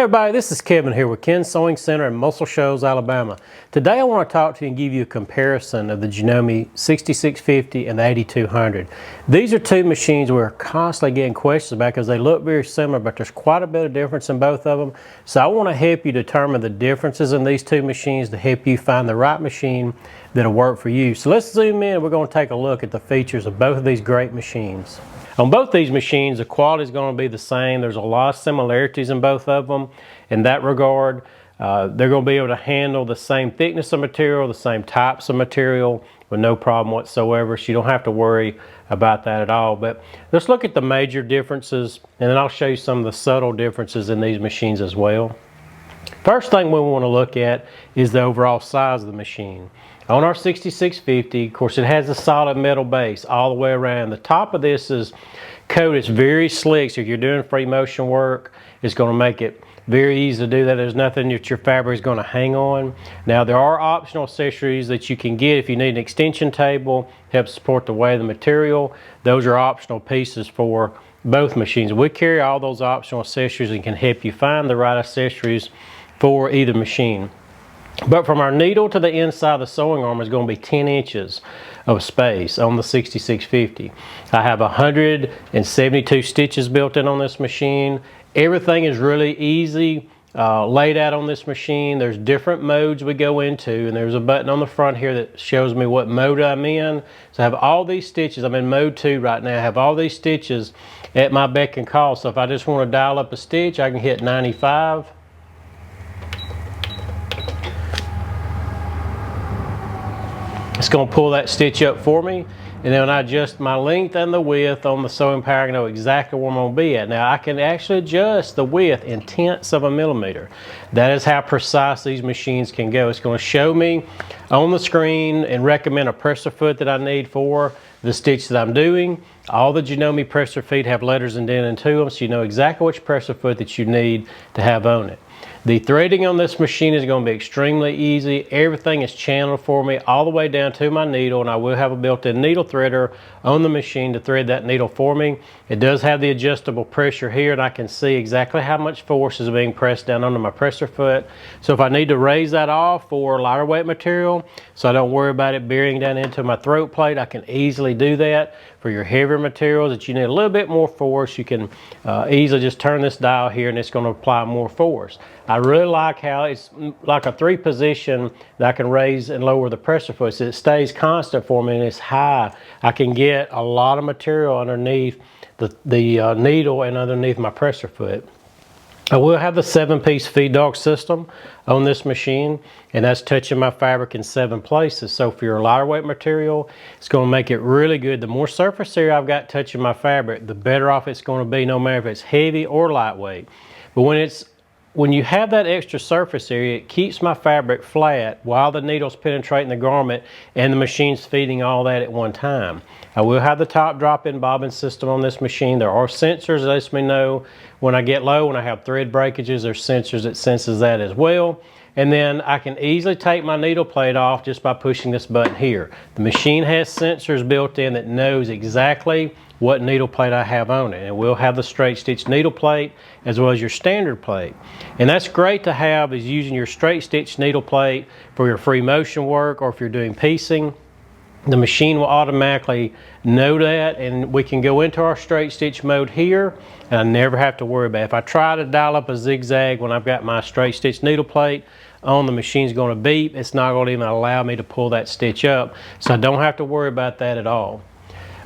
everybody, this is Kevin here with Ken's Sewing Center in Muscle Shoals, Alabama. Today I want to talk to you and give you a comparison of the Janome 6650 and the 8200. These are two machines we're constantly getting questions about because they look very similar, but there's quite a bit of difference in both of them. So I want to help you determine the differences in these two machines to help you find the right machine that'll work for you. So let's zoom in and we're going to take a look at the features of both of these great machines. On both these machines, the quality is going to be the same. There's a lot of similarities in both of them. In that regard, they're going to be able to handle the same thickness of material, the same types of material with no problem whatsoever. So you don't have to worry about that at all. But let's look at the major differences, and then I'll show you some of the subtle differences in these machines as well. First thing we want to look at is the overall size of the machine. On our 6650, of course, it has a solid metal base all the way around. The top of this is coated. It's very slick, so if you're doing free motion work, it's going to make it very easy to do that. There's nothing that your fabric is going to hang on. Now, there are optional accessories that you can get if you need an extension table, help support the weight of the material. Those are optional pieces for both machines. We carry all those optional accessories and can help you find the right accessories for either machine. But from our needle to the inside of the sewing arm is going to be 10 inches of space on the 6650. I have 172 stitches built in on this machine. Everything is really easy laid out on this machine. There's different modes we go into, and there's a button on the front here that shows me what mode I'm in. So I have all these stitches. I'm in mode 2 right now. I have all these stitches at my beck and call. So if I just want to dial up a stitch, I can hit 95. It's going to pull that stitch up for me, and then when I adjust my length and the width on the sewing power, I know exactly where I'm going to be at. Now I can actually adjust the width in tenths of a millimeter. That is how precise these machines can go. It's going to show me on the screen and recommend a presser foot that I need for the stitch that I'm doing. All the Janome presser feet have letters indented into them, so you know exactly which presser foot that you need to have on it. The threading on this machine is going to be extremely easy. Everything is channeled for me all the way down to my needle, and I will have a built-in needle threader on the machine to thread that needle for me. It does have the adjustable pressure here, and I can see exactly how much force is being pressed down onto my presser foot. So if I need to raise that off for lighter weight material, so I don't worry about it bearing down into my throat plate, I can easily do that. For your heavier materials that you need a little bit more force, you can easily just turn this dial here and it's going to apply more force. I really like how it's like a 3-position that I can raise and lower the presser foot, so it stays constant for me and it's high. I can get a lot of material underneath the needle and underneath my presser foot. I will have the 7-piece feed dog system on this machine, and that's touching my fabric in 7 places. So for your lighter weight material, it's going to make it really good. The more surface area I've got touching my fabric, the better off it's going to be, no matter if it's heavy or lightweight. But when you have that extra surface area, it keeps my fabric flat while the needle's penetrating the garment and the machine's feeding all that at one time. I will have the top drop-in bobbin system on this machine. There are sensors that lets me know when I get low, when I have thread breakages, there's sensors that senses that as well. And then I can easily take my needle plate off just by pushing this button here. The machine has sensors built in that knows exactly what needle plate I have on it. And we'll have the straight stitch needle plate as well as your standard plate. And that's great to have, is using your straight stitch needle plate for your free motion work, or if you're doing piecing. The machine will automatically know that, and we can go into our straight stitch mode here, and I never have to worry about it. If I try to dial up a zigzag when I've got my straight stitch needle plate on, the machine's going to beep. It's not going to even allow me to pull that stitch up, so I don't have to worry about that at all.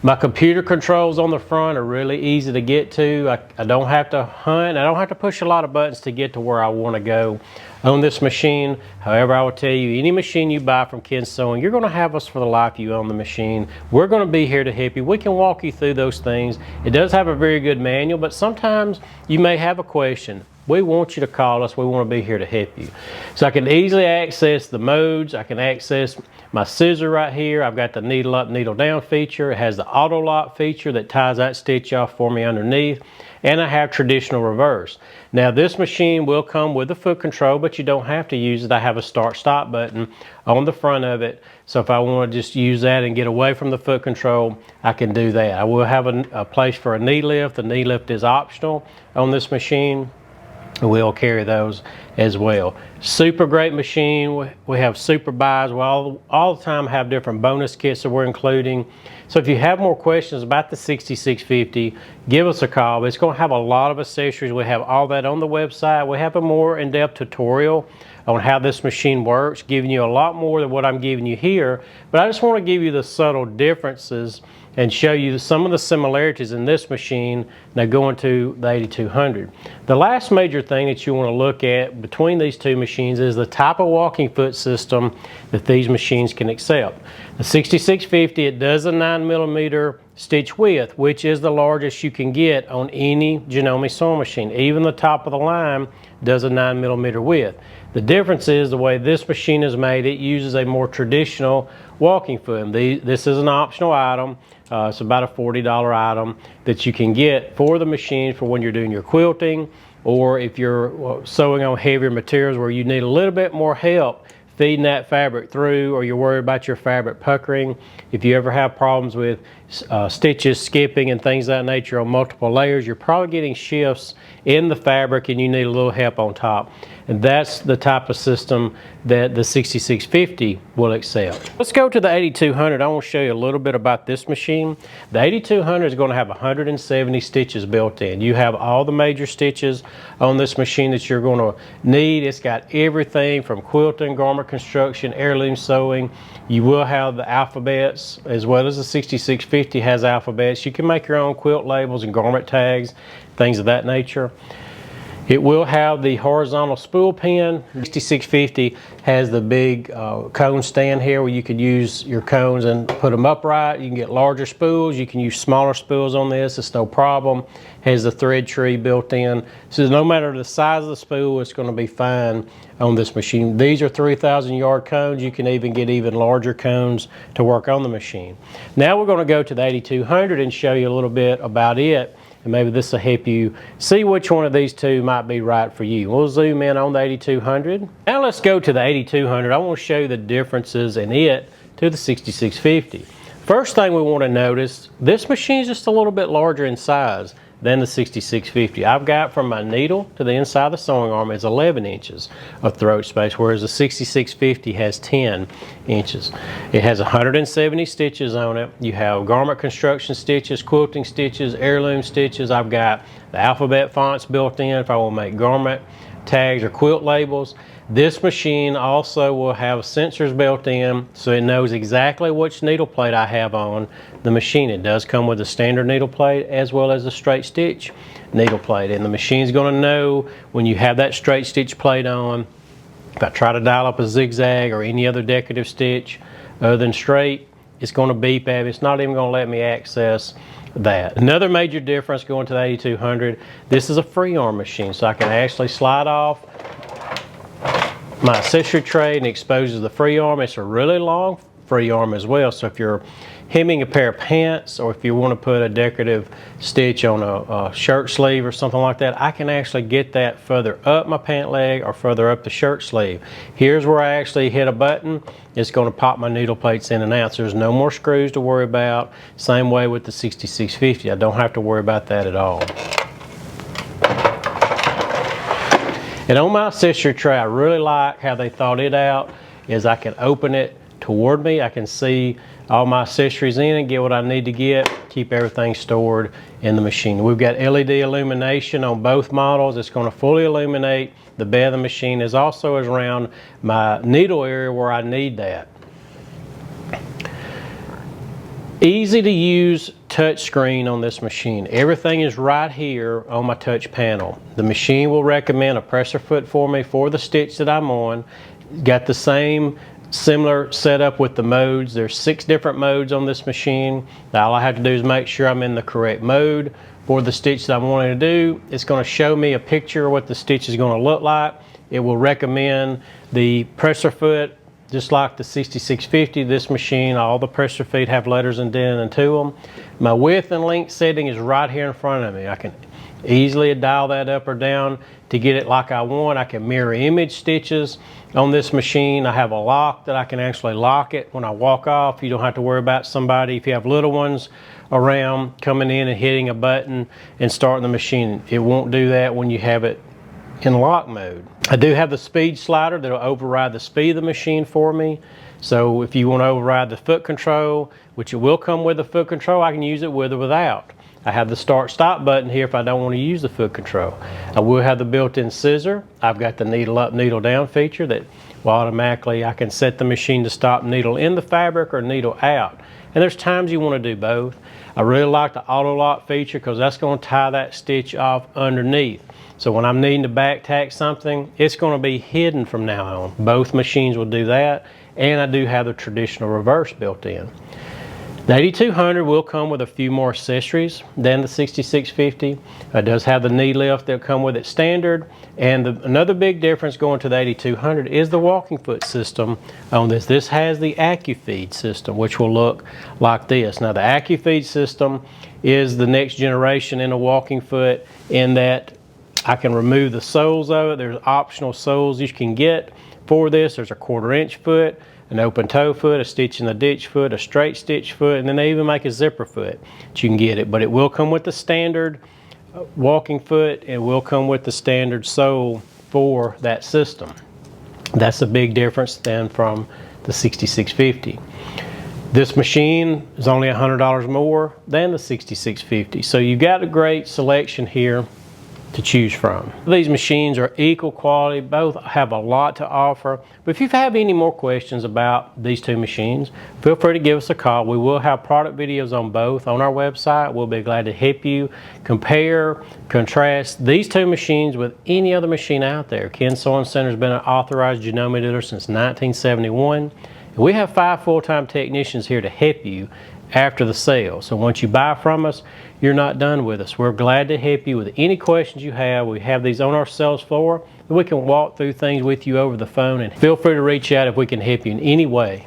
My computer controls on the front are really easy to get to. I don't have to hunt. I don't have to push a lot of buttons to get to where I want to go on this machine. However, I will tell you, any machine you buy from Ken's Sewing, you're going to have us for the life you own the machine. We're going to be here to help you. We can walk you through those things. It does have a very good manual, but sometimes you may have a question. We want you to call us. We want to be here to help you. So I can easily access the modes. I can access my scissor right here. I've got the needle up, needle down feature. It has the auto lock feature that ties that stitch off for me underneath. And I have traditional reverse. Now this machine will come with a foot control, but you don't have to use it. I have a start stop button on the front of it. So if I want to just use that and get away from the foot control, I can do that. I will have a place for a knee lift. The knee lift is optional on this machine. we'll carry those as well. Super great machine. We have super buys. We all the time have different bonus kits that we're including. So if you have more questions about the 6650, give us a call. It's going to have a lot of accessories. We have all that on the website. We have a more in-depth tutorial on how this machine works, giving you a lot more than what I'm giving you here. But I just want to give you the subtle differences and show you some of the similarities in this machine now going to the 8200. The last major thing that you want to look at between these two machines is the type of walking foot system that these machines can accept. The 6650, it does a 9mm stitch width, which is the largest you can get on any Janome sewing machine. Even the top of the line does a 9mm width. The difference is the way this machine is made, it uses a more traditional walking foot. This is an optional item. It's about a $40 item that you can get for the machine for when you're doing your quilting, or if you're sewing on heavier materials where you need a little bit more help feeding that fabric through, or you're worried about your fabric puckering. If you ever have problems with stitches skipping and things of that nature on multiple layers, you're probably getting shifts in the fabric and you need a little help on top. And that's the type of system that the 6650 will accept. Let's go to the 8200. I want to show you a little bit about this machine. The 8200 is going to have 170 stitches built in. You have all the major stitches on this machine that you're going to need. It's got everything from quilting, garment construction, heirloom sewing. You will have the alphabets, as well as the 6650 has alphabets. You can make your own quilt labels and garment tags, things of that nature. It will have the horizontal spool pen. 6650 has the big cone stand here where you can use your cones and put them upright. You can get larger spools. You can use smaller spools on this. It's no problem. Has the thread tree built in. So no matter the size of the spool, it's going to be fine on this machine. These are 3,000 yard cones. You can even get even larger cones to work on the machine. Now we're going to go to the 8200 and show you a little bit about it. And maybe this will help you see which one of these two might be right for you. We'll zoom in on the 8200. Now let's go to the 8200. I want to show you the differences in it to the 6650. First thing we want to notice, this machine is just a little bit larger in size than the 6650. I've got from my needle to the inside of the sewing arm is 11 inches of throat space, whereas the 6650 has 10 inches. It has 170 stitches on it. You have garment construction stitches, quilting stitches, heirloom stitches. I've got the alphabet fonts built in if I want to make garment tags or quilt labels. This machine also will have sensors built in, so it knows exactly which needle plate I have on the machine. It does come with a standard needle plate as well as a straight stitch needle plate, and the machine's going to know when you have that straight stitch plate on. If I try to dial up a zigzag or any other decorative stitch other than straight, it's going to beep at me. It's not even going to let me access that. Another major difference going to the 8200, this is a free arm machine, so I can actually slide off my accessory tray and exposes the free arm. It's a really long free arm as well, so if you're hemming a pair of pants, or if you want to put a decorative stitch on a shirt sleeve or something like that, I can actually get that further up my pant leg or further up the shirt sleeve. Here's where I actually hit a button. It's going to pop my needle plates in and out, so there's no more screws to worry about. Same way with the 6650. I don't have to worry about that at all. And on my accessory tray, I really like how they thought it out, is I can open it toward me. I can see all my accessories in and get what I need to get, keep everything stored in the machine. We've got LED illumination on both models. It's going to fully illuminate the bed of the machine, as also is around my needle area where I need that. Easy to use touch screen on this machine. Everything is right here on my touch panel. The machine will recommend a presser foot for me for the stitch that I'm on. Got the same similar setup with the modes. There's 6 different modes on this machine. Now all I have to do is make sure I'm in the correct mode for the stitch that I'm wanting to do. It's going to show me a picture of what the stitch is going to look like. It will recommend the presser foot. Just like the 6650, this machine, all the presser feet have letters indented into them. My width and length setting is right here in front of me. I can easily dial that up or down to get it like I want. I can mirror image stitches on this machine. I have a lock that I can actually lock it when I walk off. You don't have to worry about somebody, if you have little ones around, coming in and hitting a button and starting the machine. It won't do that when you have it in lock mode. I do have the speed slider that'll override the speed of the machine for me. So if you want to override the foot control, which it will come with the foot control, I can use it with or without. I have the start stop button here if I don't want to use the foot control. I will have the built-in scissor. I've got the needle up, needle down feature that will automatically, I can set the machine to stop needle in the fabric or needle out. And there's times you want to do both. I really like the auto lock feature because that's going to tie that stitch off underneath. So when I'm needing to back tack something, it's going to be hidden from now on. Both machines will do that, and I do have the traditional reverse built in. The 8200 will come with a few more accessories than the 6650. It does have the knee lift that'll come with it standard, and another big difference going to the 8200 is the walking foot system on this. This has the AccuFeed system, which will look like this. Now the AccuFeed system is the next generation in a walking foot in that I can remove the soles of it. There's optional soles you can get for this. There's a 1/4 inch foot, an open toe foot, a stitch in the ditch foot, a straight stitch foot, and then they even make a zipper foot that you can get it. But it will come with the standard walking foot, and it will come with the standard sole for that system. That's a big difference then from the 6650. This machine is only $100 more than the 6650. So you've got a great selection here to choose from. These machines are equal quality, both have a lot to offer. But if you have any more questions about these two machines, feel free to give us a call. We will have product videos on both on our website. We'll be glad to help you compare, contrast these two machines with any other machine out there. Ken Sewing Center has been an authorized Janome dealer since 1971. And we have 5 full-time technicians here to help you after the sale. So once you buy from us, you're not done with us. We're glad to help you with any questions you have. We have these on our sales floor, and we can walk through things with you over the phone, and feel free to reach out if we can help you in any way.